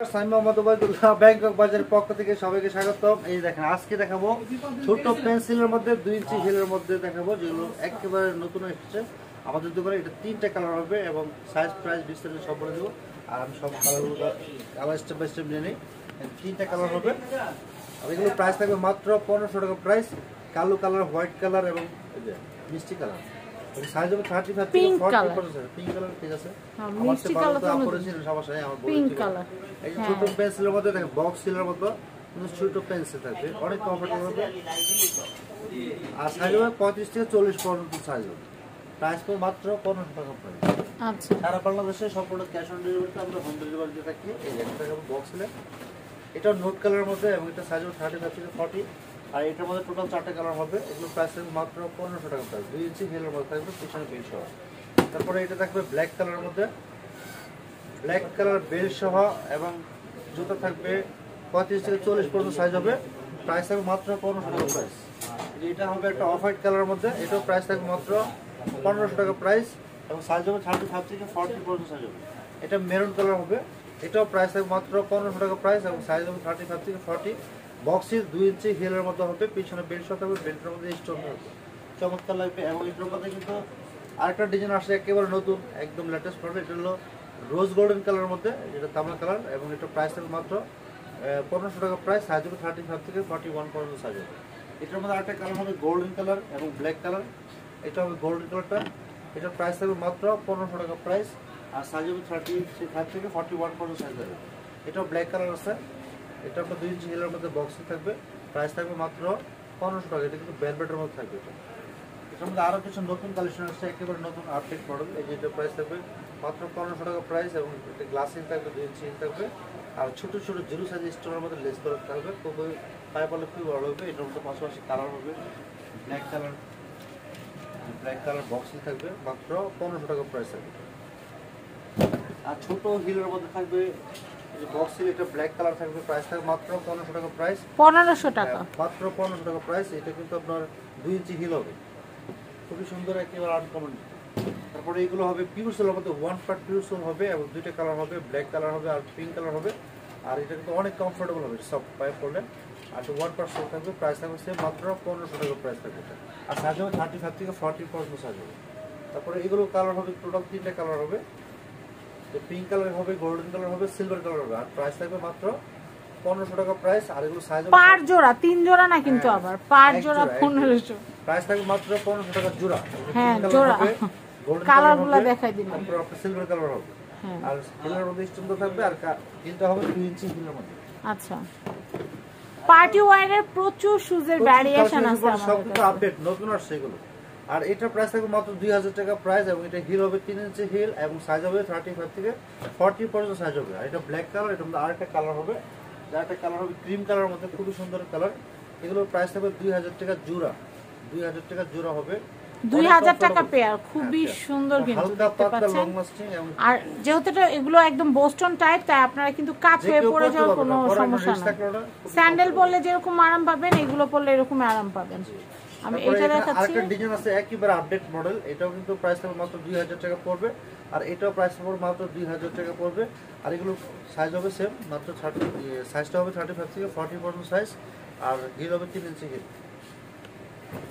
Bangkok বাজারের পক্ষ থেকে সবাইকে স্বাগতম। এই দেখেন আজকে দেখাবো ছোট পেন্সিলের মধ্যে 2 ইঞ্চি হিলের মধ্যে দেখাবো, যেগুলো একেবারে নতুন এসেছে আমাদের দোকানে। এটা 3টা কালার হবে এবং সাইজ প্রাইস বিস্তারিত সব বলে দেবো। আর আমি সব কালারগুলো স্টেপ বাই স্টেপ নিয়ে নিই। 3টা কালার হবে আর এগুলো প্রাইস থাকবে মাত্র 1500 টাকা প্রাইস। কালো কালার, হোয়াইট কালার এবং মিষ্টি কালার। সাইজ হবে 35 থেকে 40%। পিঙ্ক কালার ঠিক আছে, মিষ্টি কালার তো করেছেন সমস্যা নেই। আমার পিঙ্ক কালার এই ছোট পেন্সিলের মধ্যে দেখেন, বক্স সিলের মতো ছোট পেন্সিল থাকবে, অনেক কমফোর্টেবল হবে। আর সাইজ হবে 35 থেকে 40 পর্যন্ত সাইজ হবে। প্রাইস তো মাত্র 1500 টাকা প্রাইস। আচ্ছা, সারা বাংলাদেশে সম্পূর্ণ ক্যাশ অন ডেলিভারিতে আমরা হোম ডেলিভারি দিয়ে থাকি। এই একটা বক্স সিলে, এটা নোট কালারের মধ্যে এবং এটা সাইজ হবে 35 থেকে 40। আর এটার মধ্যে টোটাল 4টা কালার হবে। এগুলো প্রাইস থাকবে মাত্র 1500 টাকা প্রাইস। 2 ইঞ্চি হিলের মধ্যে থাকবে, পিছনে বেল সহ। তারপরে এটা থাকবে ব্ল্যাক কালারের মধ্যে, ব্ল্যাক কালার বেল সহ এবং জুতো থাকবে 35 থেকে 40 পর্যন্ত সাইজ হবে। প্রাইস থাকবে মাত্র 1500 টাকা প্রাইস। এটা হবে একটা অফ হোয়াইট কালারের মধ্যে, এটাও প্রাইস থাকবে মাত্র 1500 টাকা প্রাইস এবং সাইজ হবে 35 থেকে 40 পর্যন্ত সাইজ হবে। এটা মেরুন কালার হবে, এটাও প্রাইস থাকবে মাত্র 1500 টাকা প্রাইস এবং সাইজ হবে 35 থেকে 40। বক্সের 2 ইঞ্চি হিলের মতো হবে, পিছনে বেল্ট সহ থাকবে, বেল্টের মধ্যে স্টোন থাকবে, চমৎকার লাগবে। এবং এটার মধ্যে কিন্তু আরেকটা ডিজাইন আসছে একেবারে নতুন, একদম লেটেস্ট মডেল। এটা হলো রোজ গোল্ডেন কালারের মধ্যে, যেটা তামার কালার এবং এটা প্রাইস থাকবে মাত্র 1500 টাকা প্রাইস। সাইজ হবে 35 থেকে 41 পর্যন্ত সাইজ হবে। এটার মধ্যে আরেকটা কালার হবে গোল্ডেন কালার এবং ব্ল্যাক কালার। এটা হবে গোল্ডেন কালারটা, এটার প্রাইস থাকবে মাত্র 1500 টাকা প্রাইস। আর সাইজ হবে 35 থেকে 41 পর্যন্ত সাইজ হবে। এটাও ব্ল্যাক কালার আছে, এটা আপনার 2 ইঞ্চি হিলের মধ্যে বক্সে থাকবে, প্রাইস থাকবে মাত্র 1500 টাকা। এটা কিন্তু ভেলভেটের মধ্যে থাকবে। এটার মধ্যে আরও কিছু নতুন কালেকশন আসছে, একেবারে নতুন আপডেট মডেল। এই যে এটা প্রাইস থাকবে মাত্র 1500 টাকা প্রাইস এবং এটা গ্লাস হিল থাকবে, 2 ইঞ্চি হিল থাকবে। আর ছোটো ছোটো জিরো সাইজ স্টোনের মধ্যে লেস করে থাকবে, খুবই পায়ে পড়লে খুবই ভালো হবে। এটার মধ্যে পাশাপাশি কালার হবে black colour, black colour box hill থাকবে, মাত্র 1500 টাকা প্রাইস থাকবে। আর ছোট হিলের মধ্যে থাকবে বক্স হিল, এটা ব্ল্যাক কালার থাকবে, প্রাইস থাকবে মাত্র 1500 টাকা প্রাইস। 1500 টাকা মাত্র 1500 টাকা প্রাইস। এটা কিন্তু আপনার 2 ইঞ্চি হিল হবে, খুবই সুন্দর, একেবারে আনকমন। তারপরে এইগুলো হবে পিওর সোলের মধ্যে, 1 পার্ট পিওর সোল হবে এবং 2টা কালার হবে, ব্ল্যাক কালার হবে আর পিঙ্ক কালার হবে। আর এটা কিন্তু অনেক কমফোর্টেবল হবে সব পায়ে পড়লে। আর 1 পার্ট সোল থাকবে, প্রাইস থাকবে সেম মাত্র 1500 টাকা প্রাইস থাকবে এটা। আর সাইজ হবে 35 থেকে 40 পর্যন্ত সাইজ হবে। তারপরে এগুলো কালার হবে টোটাল 3টা কালার হবে, পিঙ্ক কালার হবে, গোল্ডেন কালার হবে, সিলভার কালার হবে। আর প্রাইস থাকবে মাত্র 1500 টাকা প্রাইস। আর এগুলো সাইজ হবে পার জোড়া, 3 জোড়া না কিন্তু, আবার পার জোড়া 1500। প্রাইস থাকবে মাত্র 1500 টাকা জোড়া। হ্যাঁ জোড়া, কালারগুলো দেখাই দিন। তারপর আপনার সিলভার কালার হবে, আর হিলের মধ্যে স্টোন থাকবে। আর হিলটা হবে 2 ইঞ্চি হিলের মধ্যে। আচ্ছা, পার্টি ওয়্যারের প্রচুর শুজের ভ্যারিয়েশন আছে আমাদের, সবকিছু আপডেট নতুন আসছে এগুলো। আর এটার প্রাইস থাকবে মাত্র 2000 টাকা প্রাইস এবং এটা হিল হবে 3 ইঞ্চি হিল এবং সাইজ হবে 35 থেকে 40 পর্যন্ত সাইজ হবে। আর এটা ব্ল্যাক কালার, এটার মধ্যে আরেকটা কালার হবে, যারটা কালার হবে ক্রিম কালারের মধ্যে, খুবই সুন্দর কালার। এগুলোর প্রাইস থাকবে 2000 টাকা জোড়া, 2000 টাকা জোড়া হবে, 2000 টাকা পেয়ার। খুবই সুন্দর কিন্তু দেখতে পাচ্ছেন। আর যেহেতু এগুলো একদম বোস্টন টাইপ, তাই আপনারা কিন্তু কাজ হয়ে পড়ে যাওয়ার কোনো সমস্যা নেই। স্যান্ডেল পরলে যেরকম আরাম পাবেন, এগুলো পরলে এরকম আরাম পাবেন। আমি এটা দেখাচ্ছি, আরেকটা ডিজাইন আছে একেবারে আপডেট মডেল। এটাও কিন্তু প্রাইস থাকবে মাত্র 2000 টাকা পড়বে। আর এটাও প্রাইস পড়বে মাত্র 2000 টাকা পড়বে। আর এগুলো সাইজ হবে সেম, মাত্র 30, সাইজটা হবে 35 থেকে 40 পর্যন্ত সাইজ। আর হিল হবে 3 ইঞ্চি হিল।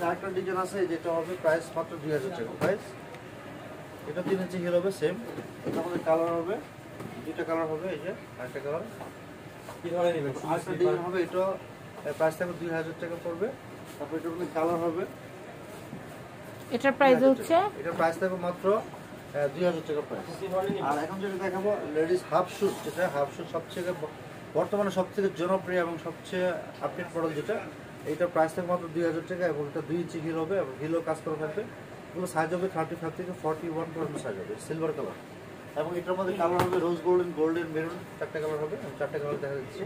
আরেকটা ডিজাইন আছে, যেটা হবে প্রাইস মাত্র 2000 টাকা প্রাইস। এটা 3 ইঞ্চি হিল হবে সেম। এটার মধ্যে কালার হবে 2টা কালার হবে, এই যে আরেকটা কালার কিভাবে নেবেন। আরেকটা ডিজাইন হবে, এটা প্রাইস থাকবে 2000 টাকা পড়বে। তারপর এটার মধ্যে কালার হবে, এটার প্রাইস হচ্ছে, এটার প্রাইস থাকবে মাত্র 2000 টাকা প্রাইস। আর এখন যেটা দেখাবো লেডিস হাফ শুজ, যেটা হাফ শুজ সবচেয়ে বর্তমানে সবথেকে জনপ্রিয় এবং সবচেয়ে আপডেট মডেল যেটা, এইটার প্রাইস থাকবে মাত্র 2000 টাকা এবং এটা 2 ইঞ্চি হিল হবে এবং হিলও কাজ করা থাকবে। এগুলো সাইজ হবে 35 থেকে 41 পর্যন্ত সাইজ হবে, সিলভার কালার। এবং এটার মধ্যে কালার হবে রোজ গোল্ডেন, গোল্ডেন মেরুন, 4টা কালার হবে এবং 4টা কালার দেখা যাচ্ছে।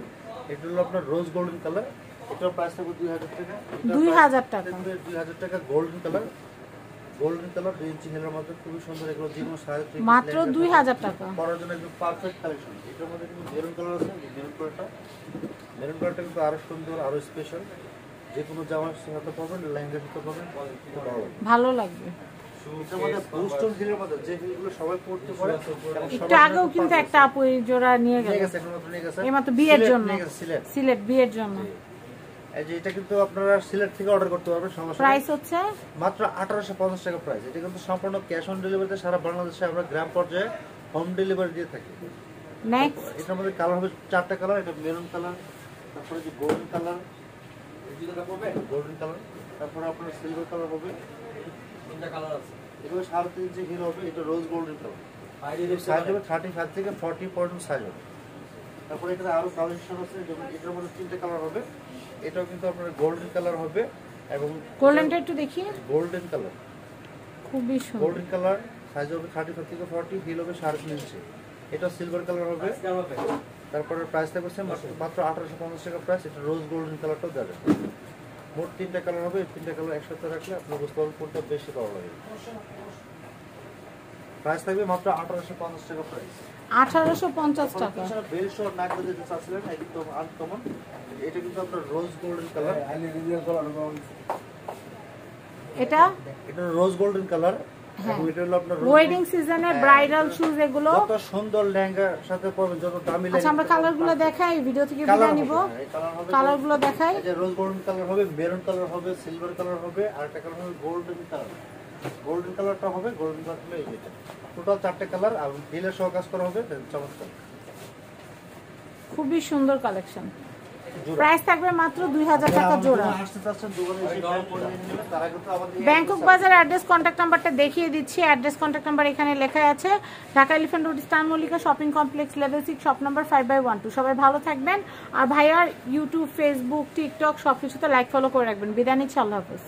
এটা হলো আপনার রোজ গোল্ডেন কালার, এটার প্রাইস থাকবে 2000 টাকা। 2000 টাকা, 2000 টাকা গোল্ডেন কালার, গোল্ডেন কালার 2 ইঞ্চি হিলের মধ্যে, খুবই সুন্দর। এগুলো যেকোনো সাইজ মাত্র 2000 টাকা পরার জন্য একদম পারফেক্ট কালেকশন। এটার মধ্যে কিন্তু মেরুন কালার আছে, মেরুন কালারটা কিন্তু আরো সুন্দর, আরো স্পেশাল। যে কোনো জামার সাথে পাবেন, লেহেঙ্গার সাথে পাবেন, ভালো লাগবে। এটার মধ্যে বুস্টন হিলের মধ্যে যে হিলগুলো সবাই পড়তে পারে। একটু আগেও কিন্তু একটা আপু এই জোড়া নিয়ে গেছে, এইমাত্র বিয়ের জন্য, সিলেট বিয়ের জন্য। এই যে এটা কিন্তু আপনারা সিলেট থেকে অর্ডার করতে পারবেন, সমস্যা নেই। প্রাইস হচ্ছে মাত্র 1850 টাকা প্রাইস। এটা কিন্তু সম্পূর্ণ ক্যাশ অন ডেলিভারিতে সারা বাংলাদেশে আমরা গ্রাম পর্যায়ে হোম ডেলিভারি দিয়ে থাকি। নেক্সট এটার মধ্যে কালার হবে 4টা কালার। এটা মেরুন কালার, তারপরে যে গোল্ডেন কালার, গোল্ডেন কালার, তারপরে আপনার সিলভার কালার হবে, 3টা কালার আছে। এগুলো 3.5 ইঞ্চি হিল হবে। এটা রোজ গোল্ডেন কালার, সাইজ হবে 35 থেকে 40 পর্যন্ত সাইজ হবে। তারপরে এখানে আরো কালেকশন আছে, যেমন এটার মধ্যে 3টা কালার হবে। এটাও কিন্তু আপনার গোল্ডেন কালার হবে এবং গোল্ডেনটা একটু দেখি, গোল্ডেন কালার, খুবই সুন্দর গোল্ডেন কালার, সাইজ হবে 35 থেকে 40, হিল হবে 3.5 ইঞ্চি। এটা সিলভার কালার হবে। তারপরে প্রাইস থাকবে মাত্র 1850 টাকা প্রাইস। এটা রোজ গোল্ডেন কালারটাও দেবে। মোট 3টা কালার হবে। 3টা কালার একসাথে রাখলে আপনি বুঝতে পারবেন কোনটা বেশি ভালো লাগে। প্রাইস থাকবে মাত্র 1850 টাকা প্রাইস। 1850 টাকা। বেল শো নাক দিতে চাচ্ছিলেন একদম আনকমন। এটা কিন্তু আপনার রোজ গোল্ডেন কালার। এটা রোজ গোল্ডেন কালার এবং এটা হলো আপনার ওয়েডিং সিজনে ব্রাইডাল শুজ। এগুলো কত সুন্দর লেহেঙ্গার সাথে পরবেন, যত দামি আচ্ছা আমরা কালারগুলো দেখাই, ভিডিও থেকে বিদায় নিব। কালারগুলো দেখাই। এই যে রোজ গোল্ডেন কালার হবে, মেরুন কালার হবে, সিলভার কালার হবে, আর একটা কালার হবে গোল্ডেন কালার। গোল্ডেন কালারটা হবে, গোল্ডেন কালার হলো এই যেটা। টোটাল 4টে কালার আর হিলের সহ কাজ করা হবে। চমৎকার, খুবই সুন্দর কালেকশন। প্রাইস থাকবে মাত্র 2000 টাকা জোড়া। ব্যাংকক বাজার অ্যাড্রেস কন্ট্যাক্ট নাম্বারটা দেখিয়ে দিচ্ছি। অ্যাড্রেস কন্ট্যাক্ট নাম্বার এখানে লেখা আছে। Dhaka elephant road, star Mallika shopping complex, level 6, shop number 5/12। সবাই ভালো থাকবেন। আর ভাইয়ার ইউটিউব, ফেসবুক, টিকটক সবকিছুতে লাইক ফলো করে রাখবেন। বিদায় নিচ্ছি, আল্লাহ হাফেজ।